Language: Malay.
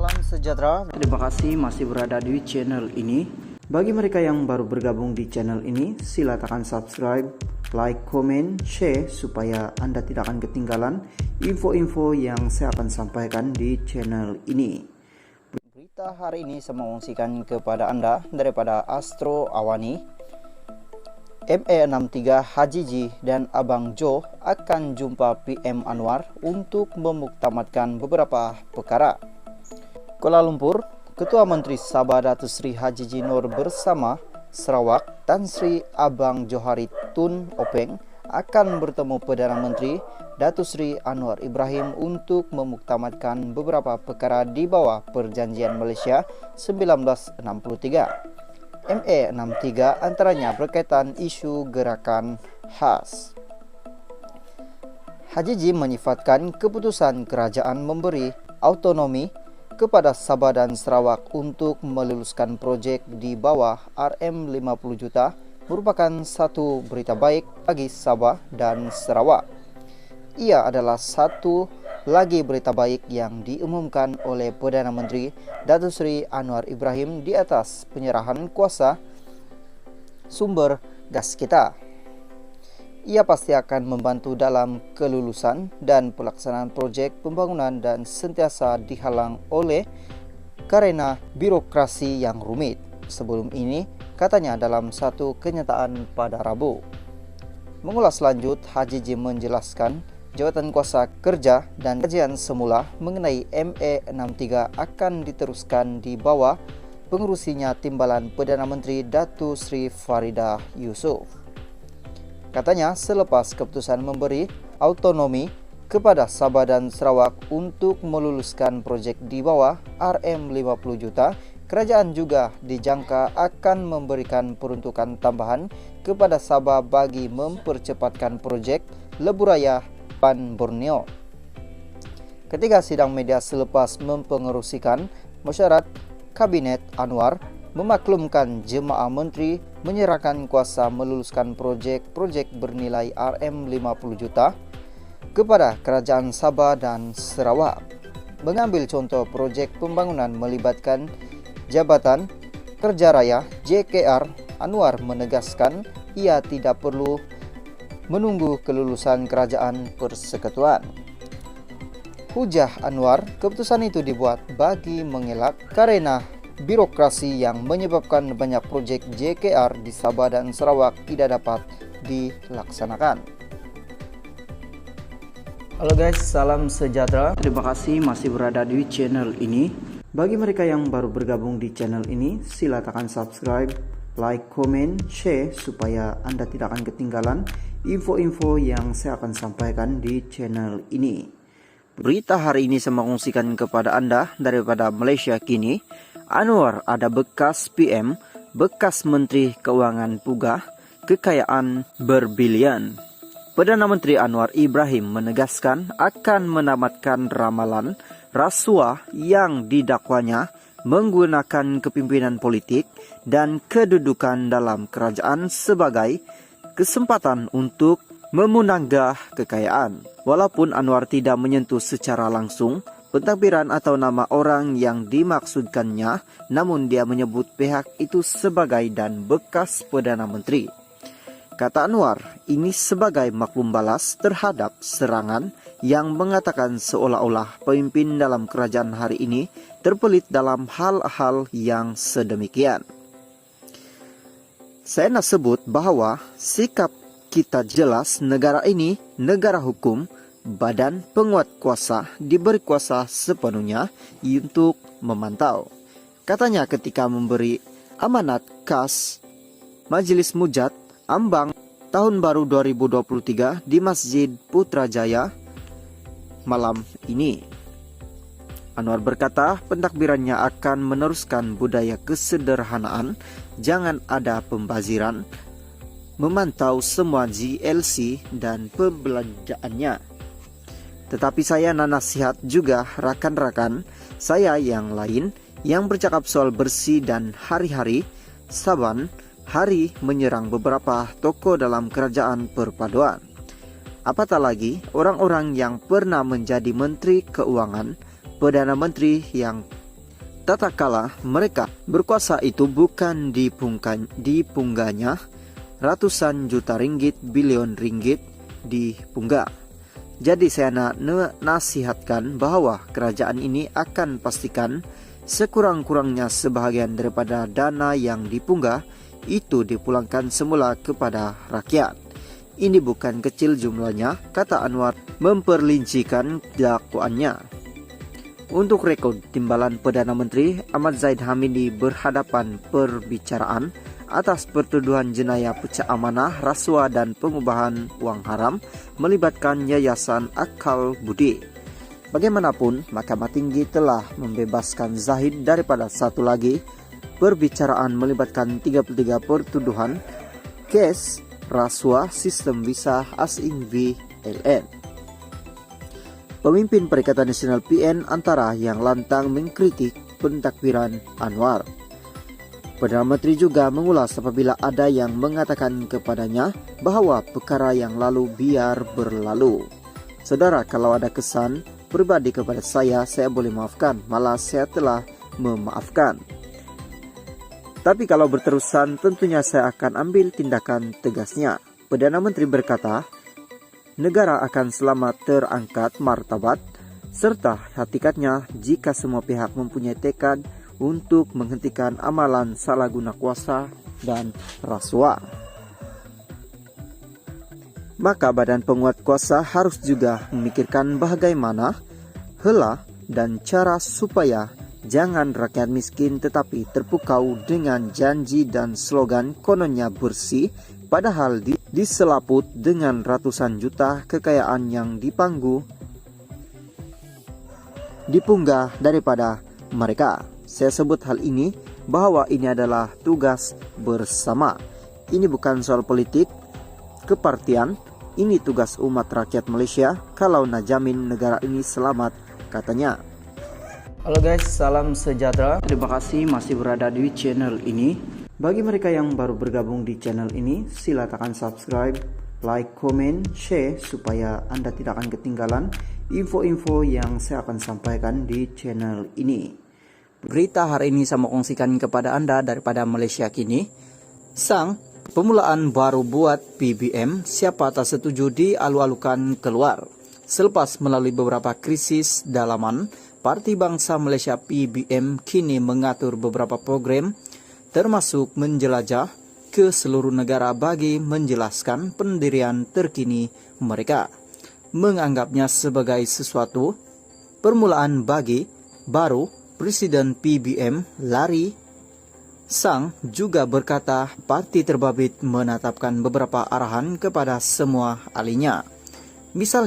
Salam sejahtera. Terima kasih masih berada di channel ini. Bagi mereka yang baru bergabung di channel ini, sila tekan subscribe, like, komen, share supaya Anda tidak akan ketinggalan info-info yang saya akan sampaikan di channel ini. Berita hari ini saya mengungsikan kepada Anda daripada Astro Awani. ME63 Haji Ji dan Abang Jo akan jumpa PM Anwar untuk memuktamadkan beberapa perkara. Kuala Lumpur, Ketua Menteri Sabah Datuk Seri Haji Ji Nur bersama Sarawak Tan Sri Abang Johari Tun Openg akan bertemu Perdana Menteri Datuk Seri Anwar Ibrahim untuk memuktamadkan beberapa perkara di bawah Perjanjian Malaysia 1963. ME63 antaranya berkaitan isu gerakan khas. Haji Ji menyifatkan keputusan kerajaan memberi autonomi kepada Sabah dan Sarawak untuk meluluskan projek di bawah RM50 juta merupakan satu berita baik bagi Sabah dan Sarawak. Ia adalah satu lagi berita baik yang diumumkan oleh Perdana Menteri Datuk Seri Anwar Ibrahim di atas penyerahan kuasa sumber gas kita. Ia pasti akan membantu dalam kelulusan dan pelaksanaan projek pembangunan dan sentiasa dihalang oleh karena birokrasi yang rumit. Sebelum ini, katanya dalam satu kenyataan pada Rabu. Mengulas lanjut, Haji Ji menjelaskan jawatan kuasa kerja dan kajian semula mengenai ME63 akan diteruskan di bawah pengurusinya Timbalan Perdana Menteri Datuk Seri Faridah Yusof. Katanya selepas keputusan memberi autonomi kepada Sabah dan Sarawak untuk meluluskan projek di bawah RM50 juta, kerajaan juga dijangka akan memberikan peruntukan tambahan kepada Sabah bagi mempercepatkan projek Lebuh Raya Borneo. Ketika sidang media selepas mempengerusikan mesyuarat Kabinet Anwar memaklumkan jemaah menteri menyerahkan kuasa meluluskan projek-projek bernilai RM50 juta kepada kerajaan Sabah dan Sarawak. Mengambil contoh projek pembangunan melibatkan Jabatan Kerja Raya JKR, Anwar menegaskan ia tidak perlu menunggu kelulusan kerajaan persekutuan. Hujah Anwar, keputusan itu dibuat bagi mengelak karena birokrasi yang menyebabkan banyak projek JKR di Sabah dan Sarawak tidak dapat dilaksanakan. Halo guys, salam sejahtera. Terima kasih masih berada di channel ini. Bagi mereka yang baru bergabung di channel ini, sila tekan subscribe, like, komen, share supaya Anda tidak akan ketinggalan info-info yang saya akan sampaikan di channel ini. Berita hari ini saya mengungsikan kepada Anda daripada Malaysia kini. Anwar ada bekas PM, bekas Menteri Keuangan Pugah, kekayaan berbilion. Perdana Menteri Anwar Ibrahim menegaskan akan menamatkan ramalan rasuah yang didakwanya menggunakan kepimpinan politik dan kedudukan dalam kerajaan sebagai kesempatan untuk memunanggah kekayaan. Walaupun Anwar tidak menyentuh secara langsung pentadbiran atau nama orang yang dimaksudkannya, namun dia menyebut pihak itu sebagai dan bekas Perdana Menteri. Kata Anwar, ini sebagai maklum balas terhadap serangan yang mengatakan seolah-olah pemimpin dalam kerajaan hari ini terpelit dalam hal-hal yang sedemikian. Saya nak sebut bahawa sikap kita jelas negara ini negara hukum, badan penguat kuasa diberi kuasa sepenuhnya untuk memantau. Katanya ketika memberi amanat kas Majlis Mujad Ambang Tahun Baru 2023 di Masjid Putrajaya malam ini. Anwar berkata pentadbirannya akan meneruskan budaya kesederhanaan, jangan ada pembaziran, memantau semua GLC dan pembelanjaannya. Tetapi saya nasihat juga rakan-rakan saya yang lain yang bercakap soal bersih dan hari-hari saban hari menyerang beberapa tokoh dalam kerajaan perpaduan. Apatah lagi orang-orang yang pernah menjadi Menteri Keuangan, Perdana Menteri yang tatkala mereka berkuasa itu bukan dipungganya ratusan juta ringgit, bilion ringgit dipunggah. Jadi saya nasihatkan bahwa kerajaan ini akan pastikan sekurang-kurangnya sebahagian daripada dana yang dipunggah itu dipulangkan semula kepada rakyat. Ini bukan kecil jumlahnya, kata Anwar memperlincikan dakwaannya. Untuk rekod, timbalan Perdana Menteri Ahmad Zahid Hamidi berhadapan perbicaraan atas pertuduhan jenayah pecah amanah, rasuah dan pengubahan uang haram melibatkan Yayasan Akal Budi. Bagaimanapun, Mahkamah Tinggi telah membebaskan Zahid daripada satu lagi perbicaraan melibatkan 33 pertuduhan kes rasuah sistem visa asing VLN. Pemimpin Perikatan Nasional PN antara yang lantang mengkritik pentakbiran Anwar. Perdana Menteri juga mengulas apabila ada yang mengatakan kepadanya bahwa perkara yang lalu biar berlalu. Saudara, kalau ada kesan pribadi kepada saya boleh maafkan, malah saya telah memaafkan. Tapi kalau berterusan, tentunya saya akan ambil tindakan tegasnya. Perdana Menteri berkata, negara akan selamat terangkat martabat, serta hakikatnya jika semua pihak mempunyai tekad untuk menghentikan amalan salah guna kuasa dan rasuah. Maka badan penguat kuasa harus juga memikirkan bagaimana hela dan cara supaya jangan rakyat miskin tetapi terpukau dengan janji dan slogan kononnya bersih, padahal diselaput dengan ratusan juta kekayaan yang dipunggah daripada mereka. Saya sebut hal ini bahwa ini adalah tugas bersama. Ini bukan soal politik, kepartian, ini tugas umat rakyat Malaysia kalau nak jamin negara ini selamat, katanya. Halo guys, salam sejahtera. Terima kasih masih berada di channel ini. Bagi mereka yang baru bergabung di channel ini, sila tekan subscribe, like, komen, share supaya Anda tidak akan ketinggalan info-info yang saya akan sampaikan di channel ini. Berita hari ini saya mau kongsikan kepada Anda daripada Malaysia Kini. Sang pemulaan baru buat PBM, siapa tak setuju dialu-alukan keluar. Selepas melalui beberapa krisis dalaman, Parti Bangsa Malaysia PBM kini mengatur beberapa program termasuk menjelajah ke seluruh negara bagi menjelaskan pendirian terkini mereka. Menganggapnya sebagai sesuatu permulaan bagi baru Presiden PBM Larry Sang juga berkata parti terbabit menetapkan beberapa arahan kepada semua ahlinya. Misal